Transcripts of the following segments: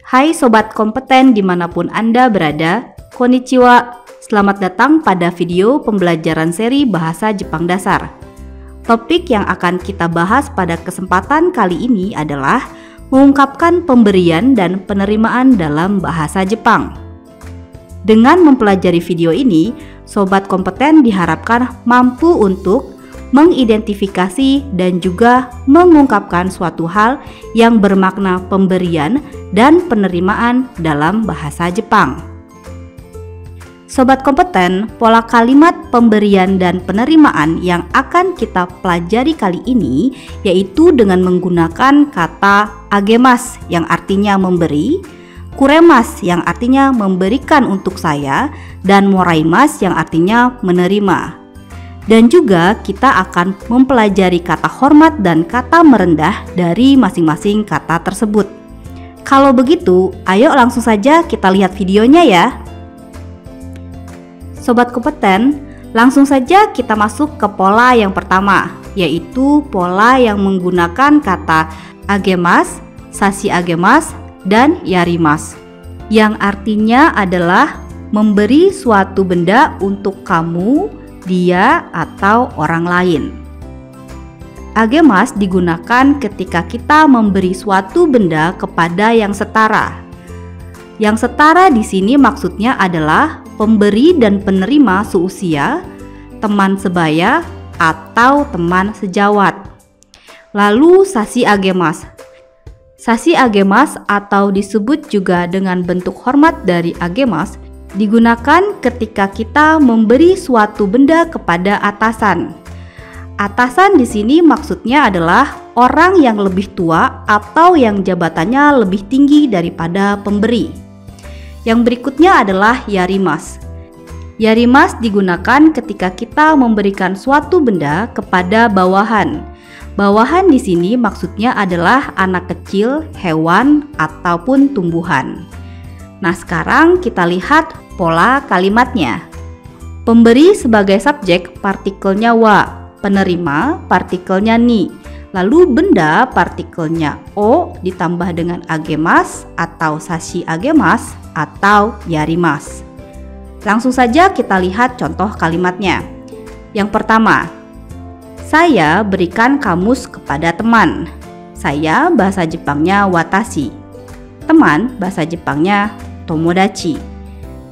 Hai Sobat Kompeten dimanapun Anda berada, konnichiwa, selamat datang pada video pembelajaran seri Bahasa Jepang Dasar. Topik yang akan kita bahas pada kesempatan kali ini adalah mengungkapkan pemberian dan penerimaan dalam bahasa Jepang. Dengan mempelajari video ini, Sobat Kompeten diharapkan mampu untuk mengidentifikasi dan juga mengungkapkan suatu hal yang bermakna pemberian dan penerimaan dalam bahasa Jepang. Sobat Kompeten, pola kalimat pemberian dan penerimaan yang akan kita pelajari kali ini yaitu dengan menggunakan kata agemas yang artinya memberi, kuremas yang artinya memberikan untuk saya, dan moraimas yang artinya menerima. Dan juga kita akan mempelajari kata hormat dan kata merendah dari masing-masing kata tersebut. Kalau begitu, ayo langsung saja kita lihat videonya ya. Sobat Kompeten, langsung saja kita masuk ke pola yang pertama, yaitu pola yang menggunakan kata agemas, sashi agemas, dan yarimas, yang artinya adalah memberi suatu benda untuk kamu, dia, atau orang lain. Agemas digunakan ketika kita memberi suatu benda kepada yang setara. Yang setara di sini maksudnya adalah pemberi dan penerima seusia, teman sebaya, atau teman sejawat. Lalu sashi agemas. Sashi agemas atau disebut juga dengan bentuk hormat dari agemas digunakan ketika kita memberi suatu benda kepada atasan. Atasan di sini maksudnya adalah orang yang lebih tua atau yang jabatannya lebih tinggi daripada pemberi. Yang berikutnya adalah yarimas. Yarimas digunakan ketika kita memberikan suatu benda kepada bawahan. Bawahan di sini maksudnya adalah anak kecil, hewan, ataupun tumbuhan. Nah, sekarang kita lihat pola kalimatnya. Pemberi sebagai subjek partikelnya wa, penerima partikelnya ni, lalu benda partikelnya o ditambah dengan agemas atau sashi agemas atau yarimas. Langsung saja kita lihat contoh kalimatnya. Yang pertama, saya berikan kamus kepada teman. Saya bahasa Jepangnya watashi. Teman bahasa Jepangnya tomodachi.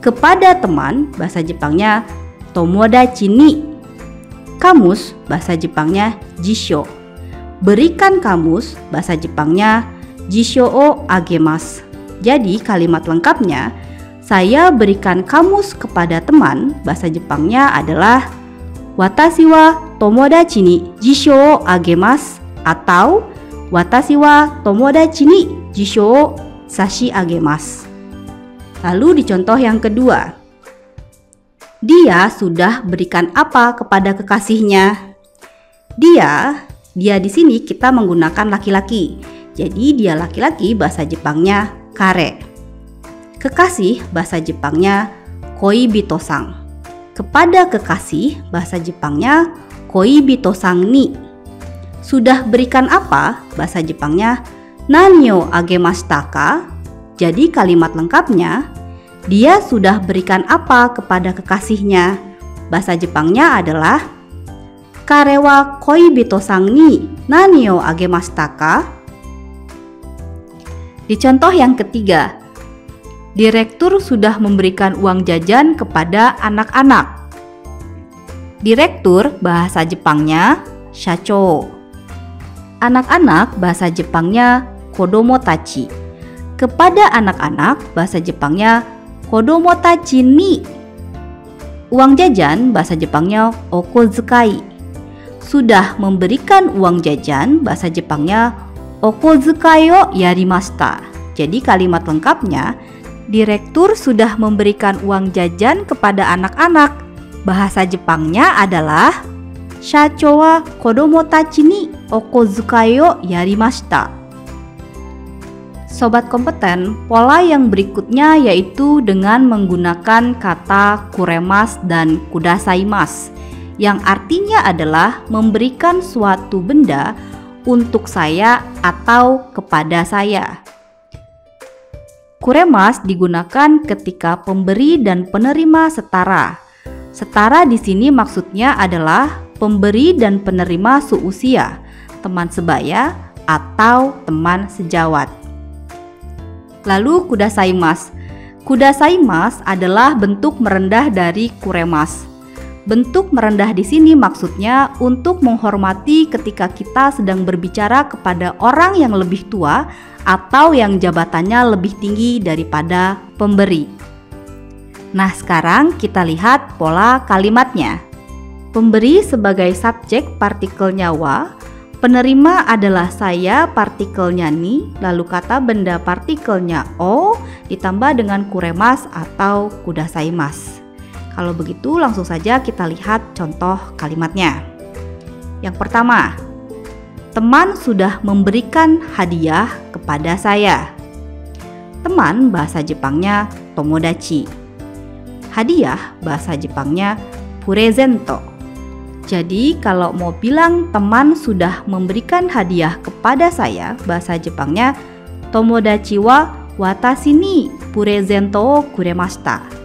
Kepada teman bahasa Jepangnya tomodachi ni. Kamus bahasa Jepangnya jisho. Berikan kamus bahasa Jepangnya jisho o agemas. Jadi kalimat lengkapnya, saya berikan kamus kepada teman bahasa Jepangnya adalah watashi wa tomodachi ni jisho o agemas atau watashi wa tomodachi ni jisho o sashi agemas. Lalu di contoh yang kedua, dia sudah berikan apa kepada kekasihnya? Dia di sini kita menggunakan laki-laki. Jadi dia laki-laki bahasa Jepangnya kare. Kekasih bahasa Jepangnya koibito-san. Kepada kekasih bahasa Jepangnya koibito-san ni. Sudah berikan apa bahasa Jepangnya nani o agemashita ka? Jadi kalimat lengkapnya, dia sudah berikan apa kepada kekasihnya? Bahasa Jepangnya adalah kare wa koibito-san ni nani o agemashita ka? Di contoh yang ketiga, direktur sudah memberikan uang jajan kepada anak-anak. Direktur bahasa Jepangnya shacho. Anak-anak bahasa Jepangnya kodomo tachi. Kepada anak-anak bahasa Jepangnya kodomo tachi ni. Uang jajan bahasa Jepangnya okozukai. Sudah memberikan uang jajan bahasa Jepangnya okozukai o yarimashita. Jadi kalimat lengkapnya, direktur sudah memberikan uang jajan kepada anak-anak. Bahasa Jepangnya adalah shacho wa kodomo tachi ni okozukai o yarimashita. Sobat Kompeten, pola yang berikutnya yaitu dengan menggunakan kata kuremas dan kudasaimas, yang artinya adalah memberikan suatu benda untuk saya atau kepada saya. Kuremas digunakan ketika pemberi dan penerima setara. Setara di sini maksudnya adalah pemberi dan penerima seusia, teman sebaya atau teman sejawat. Lalu kudasaimasu. Kudasaimasu adalah bentuk merendah dari kuremas. Bentuk merendah di sini maksudnya untuk menghormati ketika kita sedang berbicara kepada orang yang lebih tua atau yang jabatannya lebih tinggi daripada pemberi. Nah, sekarang kita lihat pola kalimatnya. Pemberi sebagai subjek partikelnya wa, penerima adalah saya partikelnya ni, lalu kata benda partikelnya o ditambah dengan kuremas atau kudasaimasu. Kalau begitu langsung saja kita lihat contoh kalimatnya. Yang pertama, teman sudah memberikan hadiah kepada saya. Teman bahasa Jepangnya tomodachi. Hadiah bahasa Jepangnya purezento. Jadi kalau mau bilang teman sudah memberikan hadiah kepada saya, bahasa Jepangnya tomodachi wa watashi ni purezento o kuremashita.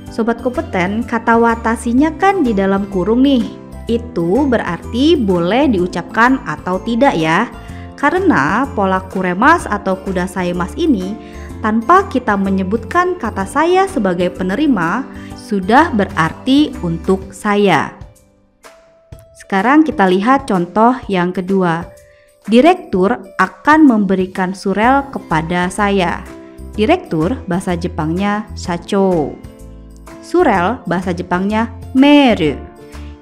Sobat kompeten, kata watasinya kan di dalam kurung nih. Itu berarti boleh diucapkan atau tidak ya. Karena pola kuremas atau kudasaimasu ini tanpa kita menyebutkan kata saya sebagai penerima sudah berarti untuk saya. Sekarang kita lihat contoh yang kedua. Direktur akan memberikan surel kepada saya. Direktur bahasa Jepangnya shacho. Surel bahasa Jepangnya meru.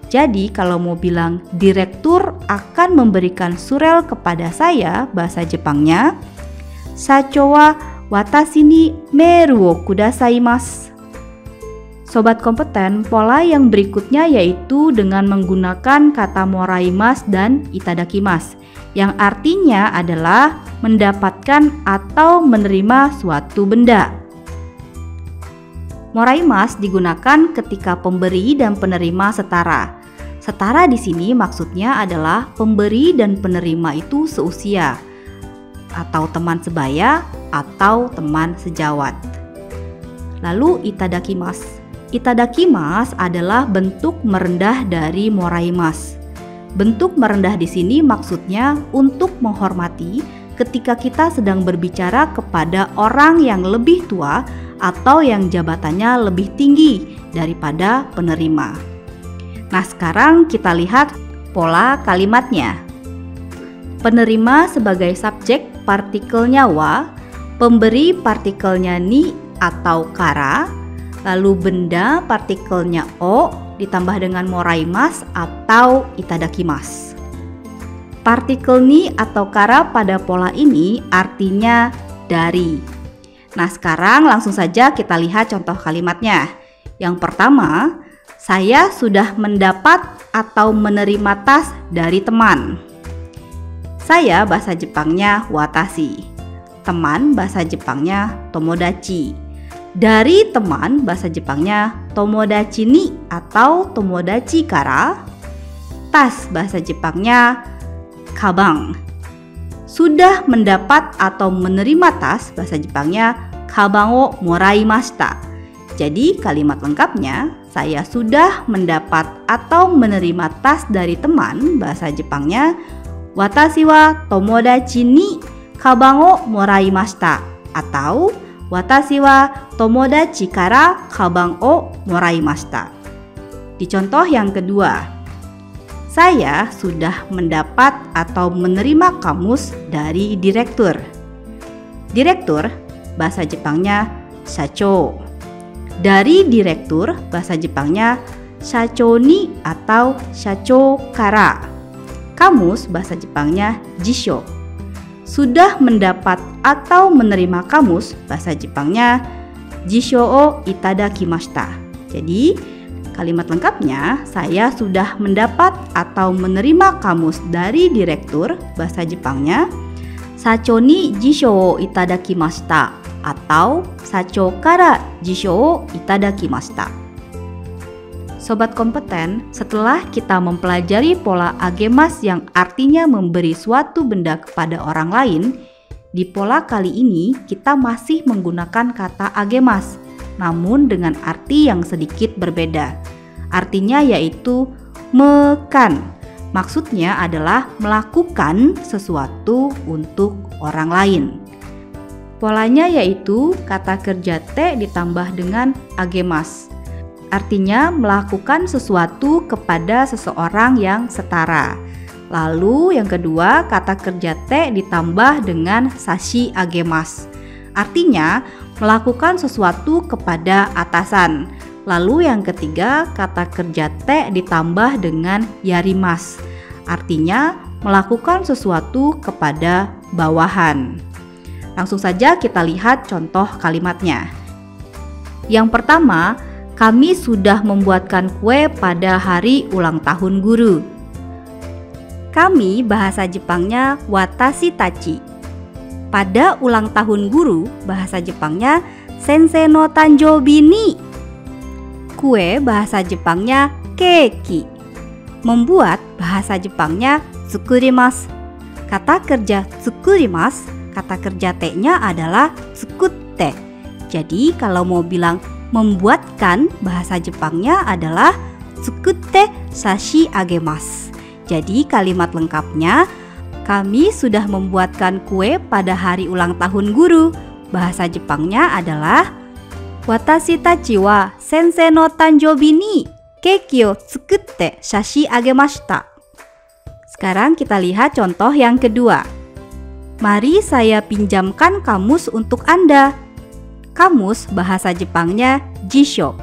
Jadi kalau mau bilang direktur akan memberikan surel kepada saya, bahasa Jepangnya shacho wa watashi ni meru wo kudasaimasu. Sobat kompeten, pola yang berikutnya yaitu dengan menggunakan kata moraimasu dan itadakimasu, yang artinya adalah mendapatkan atau menerima suatu benda. Moraimasu digunakan ketika pemberi dan penerima setara. Setara di sini maksudnya adalah pemberi dan penerima itu seusia, atau teman sebaya, atau teman sejawat. Lalu itadakimasu. Itadakimasu adalah bentuk merendah dari moraimasu. Bentuk merendah di sini maksudnya untuk menghormati ketika kita sedang berbicara kepada orang yang lebih tua atau yang jabatannya lebih tinggi daripada penerima. Nah, sekarang kita lihat pola kalimatnya. Penerima sebagai subjek partikelnya wa, pemberi partikelnya ni atau kara, lalu benda partikelnya o ditambah dengan moraimasu atau itadakimasu. Partikel ni atau kara pada pola ini artinya dari. Nah, sekarang langsung saja kita lihat contoh kalimatnya. Yang pertama, saya sudah mendapat atau menerima tas dari teman. Saya bahasa Jepangnya watashi. Teman bahasa Jepangnya tomodachi. Dari teman bahasa Jepangnya tomodachi ni atau tomodachi kara. Tas bahasa Jepangnya kabang. Sudah mendapat atau menerima tas bahasa Jepangnya kabang wo moraimashita. Jadi kalimat lengkapnya, saya sudah mendapat atau menerima tas dari teman bahasa Jepangnya watashi wa tomodachi ni kabang wo moraimashita atau watashi wa tomodachi kara kabang o moraimashita. Di contoh yang kedua, saya sudah mendapat atau menerima kamus dari direktur. Direktur bahasa Jepangnya shacho. Dari direktur bahasa Jepangnya shacho ni atau shacho kara. Kamus bahasa Jepangnya jisho. Sudah mendapat atau menerima kamus bahasa Jepangnya jisho o itadakimashita. Jadi kalimat lengkapnya, saya sudah mendapat atau menerima kamus dari direktur bahasa Jepangnya shacho ni jisho o itadakimashita atau shacho kara jisho o itadakimashita. Sobat kompeten, setelah kita mempelajari pola agemas yang artinya memberi suatu benda kepada orang lain, Di pola kali ini kita masih menggunakan kata agemas, namun dengan arti yang sedikit berbeda. Artinya yaitu mekan. Maksudnya adalah melakukan sesuatu untuk orang lain. Polanya yaitu kata kerja te ditambah dengan agemas. Artinya melakukan sesuatu kepada seseorang yang setara. Lalu yang kedua, kata kerja te ditambah dengan sashi agemas. Artinya melakukan sesuatu kepada atasan. Lalu yang ketiga, kata kerja te ditambah dengan yarimas. Artinya melakukan sesuatu kepada bawahan. Langsung saja kita lihat contoh kalimatnya. Yang pertama, kami sudah membuatkan kue pada hari ulang tahun guru. Kami bahasa Jepangnya watashi tachi. Pada ulang tahun guru, bahasa Jepangnya sensei no tanjoubi ni. Kue bahasa Jepangnya keiki. Membuat bahasa Jepangnya tsukurimasu. Kata kerja tsukurimasu, kata kerja te-nya adalah tsukutte. Jadi kalau mau bilang membuatkan, bahasa Jepangnya adalah tsukutte sashi agemasu. Jadi kalimat lengkapnya, kami sudah membuatkan kue pada hari ulang tahun guru. Bahasa Jepangnya adalah watashi tachi wa sensei no tanjoubi ni keiki o tsukutte sashi agemashita. Sekarang kita lihat contoh yang kedua. Mari saya pinjamkan kamus untuk Anda. Kamus bahasa Jepangnya jisho.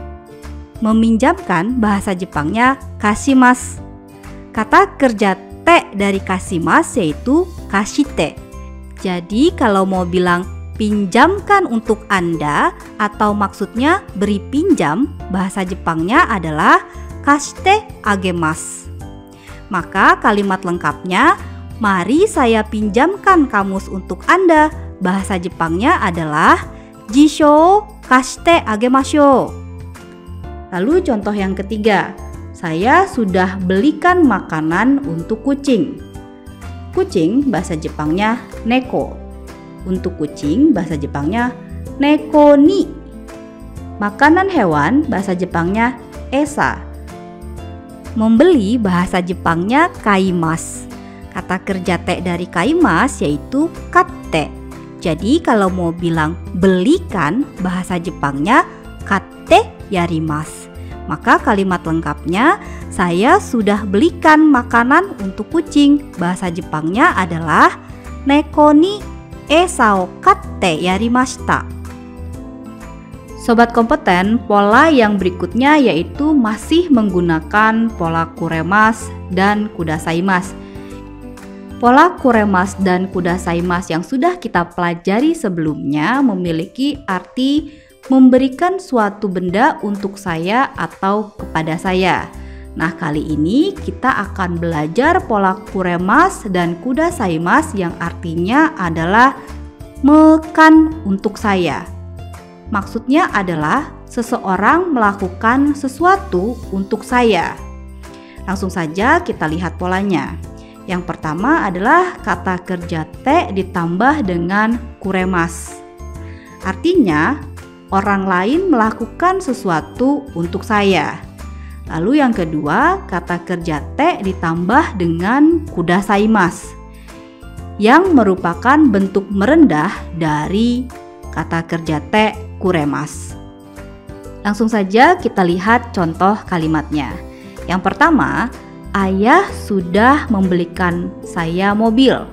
Meminjamkan bahasa Jepangnya kashimasu. Kata kerja te dari kasimas yaitu kashite. Jadi kalau mau bilang pinjamkan untuk Anda atau maksudnya beri pinjam, bahasa Jepangnya adalah kashite agemasu. Maka kalimat lengkapnya, mari saya pinjamkan kamus untuk Anda. Bahasa Jepangnya adalah jisho kashite agemashou. Lalu contoh yang ketiga. Saya sudah belikan makanan untuk kucing. Kucing bahasa Jepangnya neko. Untuk kucing bahasa Jepangnya neko ni. Makanan hewan bahasa Jepangnya esa. Membeli bahasa Jepangnya kaimasu. Kata kerja te dari kaimasu yaitu katte. Jadi kalau mau bilang belikan, bahasa Jepangnya katte yarimasu. Maka kalimat lengkapnya, saya sudah belikan makanan untuk kucing. Bahasa Jepangnya adalah neko ni esa o katte yarimashita. Sobat kompeten, pola yang berikutnya yaitu masih menggunakan pola kuremas dan kudasaimasu. Pola kuremas dan kudasaimasu yang sudah kita pelajari sebelumnya memiliki arti memberikan suatu benda untuk saya atau kepada saya. Nah, kali ini kita akan belajar pola kuremas dan kudasaimasu yang artinya adalah mekan untuk saya. Maksudnya adalah seseorang melakukan sesuatu untuk saya. Langsung saja kita lihat polanya. Yang pertama adalah kata kerja te ditambah dengan kuremas. Artinya orang lain melakukan sesuatu untuk saya. Lalu yang kedua, kata kerja te ditambah dengan kudasaimasu, yang merupakan bentuk merendah dari kata kerja te kuremas. Langsung saja kita lihat contoh kalimatnya. Yang pertama, ayah sudah membelikan saya mobil.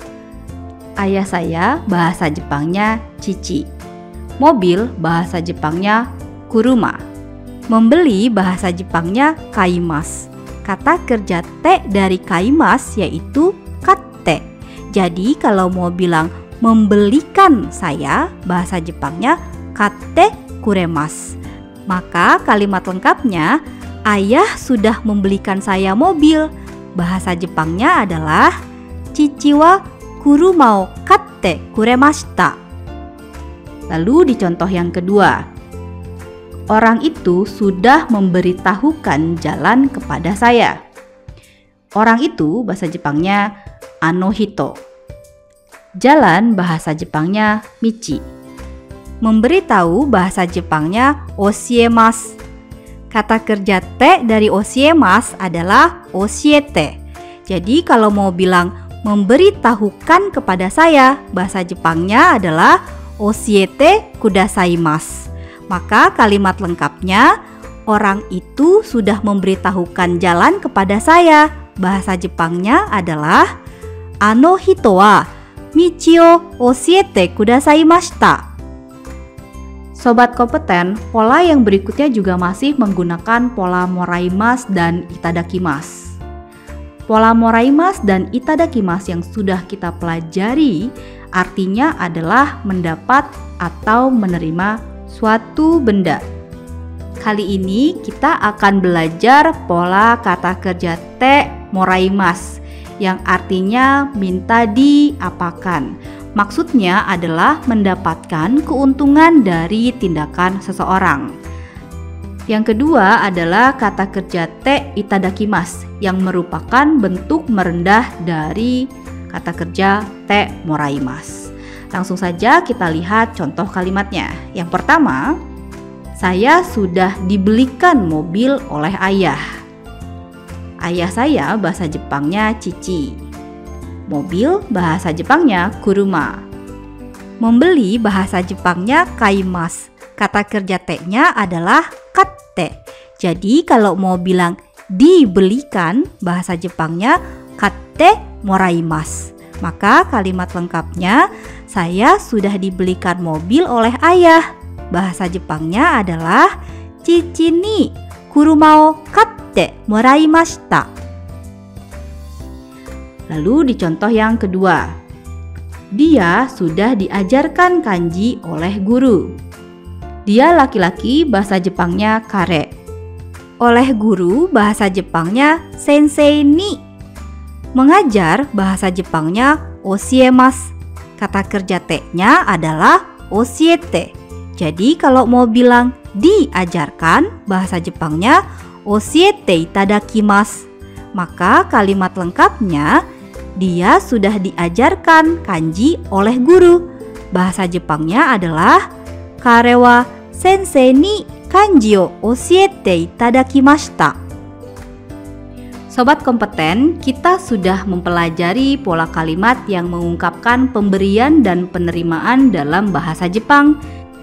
Ayah saya bahasa Jepangnya cici. Mobil bahasa Jepangnya kuruma. Membeli bahasa Jepangnya kaimasu. Kata kerja te dari kaimasu yaitu katte. Jadi kalau mau bilang membelikan saya, bahasa Jepangnya katte kuremasu. Maka kalimat lengkapnya, ayah sudah membelikan saya mobil. Bahasa Jepangnya adalah cici wa kuruma o katte kuremashita. Lalu di contoh yang kedua, orang itu sudah memberitahukan jalan kepada saya. Orang itu bahasa Jepangnya anohito. Jalan bahasa Jepangnya michi. Memberitahu bahasa Jepangnya oshiemasu. Kata kerja te dari oshiemasu adalah oshiete. Jadi kalau mau bilang memberitahukan kepada saya, bahasa Jepangnya adalah oshiete kudasaimasu. Maka kalimat lengkapnya, orang itu sudah memberitahukan jalan kepada saya. Bahasa Jepangnya adalah ano hito wa michi o oshiete kudasaimashita. Sobat kompeten, pola yang berikutnya juga masih menggunakan pola moraimasu dan itadakimasu. Pola moraimasu dan itadakimasu yang sudah kita pelajari artinya adalah mendapat atau menerima suatu benda. Kali ini kita akan belajar pola kata kerja te moraimasu yang artinya minta diapakan. Maksudnya adalah mendapatkan keuntungan dari tindakan seseorang. Yang kedua adalah kata kerja te itadakimasu yang merupakan bentuk merendah dari kata kerja te moraimasu. Langsung saja kita lihat contoh kalimatnya. Yang pertama, saya sudah dibelikan mobil oleh ayah. Ayah saya bahasa Jepangnya cici. Mobil bahasa Jepangnya kuruma. Membeli bahasa Jepangnya kaimasu. Kata kerja te-nya adalah katte. Jadi kalau mau bilang dibelikan, bahasa Jepangnya katte moraimasu. Maka kalimat lengkapnya, saya sudah dibelikan mobil oleh ayah. Bahasa Jepangnya adalah cici ni kuruma o katte moraimashita. Lalu di contoh yang kedua, dia sudah diajarkan kanji oleh guru. Dia laki-laki, bahasa Jepangnya kare. Oleh guru, bahasa Jepangnya sensei ni. Mengajar, bahasa Jepangnya oshiemasu. Kata kerja te-nya adalah oshiete. Jadi kalau mau bilang diajarkan, bahasa Jepangnya oshiete itadakimasu. Maka kalimat lengkapnya, dia sudah diajarkan kanji oleh guru. Bahasa Jepangnya adalah kare wa sensei ni kanji o oshiete itadakimashita. Sobat kompeten, kita sudah mempelajari pola kalimat yang mengungkapkan pemberian dan penerimaan dalam bahasa Jepang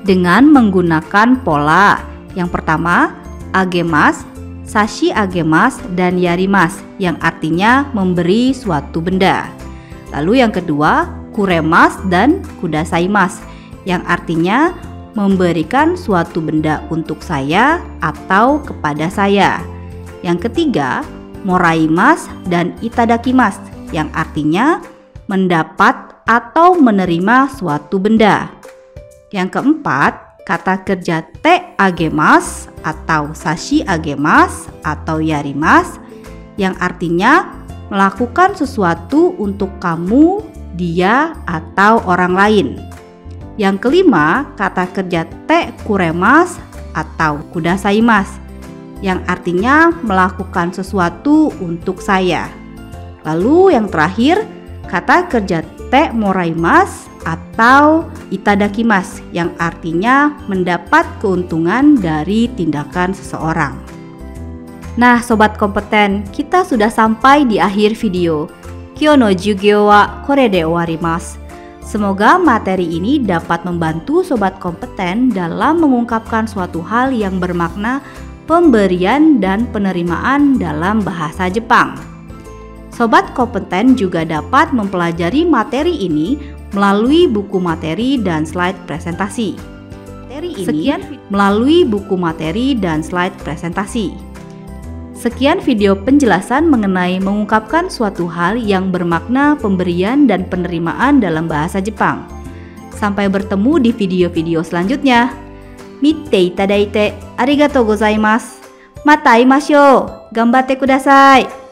dengan menggunakan pola. Yang pertama, agemasu, sashi agemasu, dan yarimasu yang artinya memberi suatu benda. Lalu yang kedua, kuremasu dan kudasaimasu yang artinya memberikan suatu benda untuk saya atau kepada saya. Yang ketiga, moraimasu dan itadakimasu yang artinya mendapat atau menerima suatu benda. Yang keempat, kata kerja te agemasu atau sashi agemasu atau yarimasu yang artinya melakukan sesuatu untuk kamu, dia, atau orang lain. Yang kelima, kata kerja te kuremasu atau kudasaimasu yang artinya melakukan sesuatu untuk saya. Lalu yang terakhir, kata kerja te moraimasu atau itadakimasu yang artinya mendapat keuntungan dari tindakan seseorang. Nah, sobat kompeten, kita sudah sampai di akhir video. Kyou no jugyo wa kore de owarimasu. Semoga materi ini dapat membantu sobat kompeten dalam mengungkapkan suatu hal yang bermakna pemberian dan penerimaan dalam bahasa Jepang. Sobat kompeten juga dapat mempelajari materi ini melalui buku materi dan slide presentasi. Sekian video penjelasan mengenai mengungkapkan suatu hal yang bermakna pemberian dan penerimaan dalam bahasa Jepang. Sampai bertemu di video-video selanjutnya. Mitte itadaite arigatou gozaimasu. Mata aimashou. Ganbatte kudasai.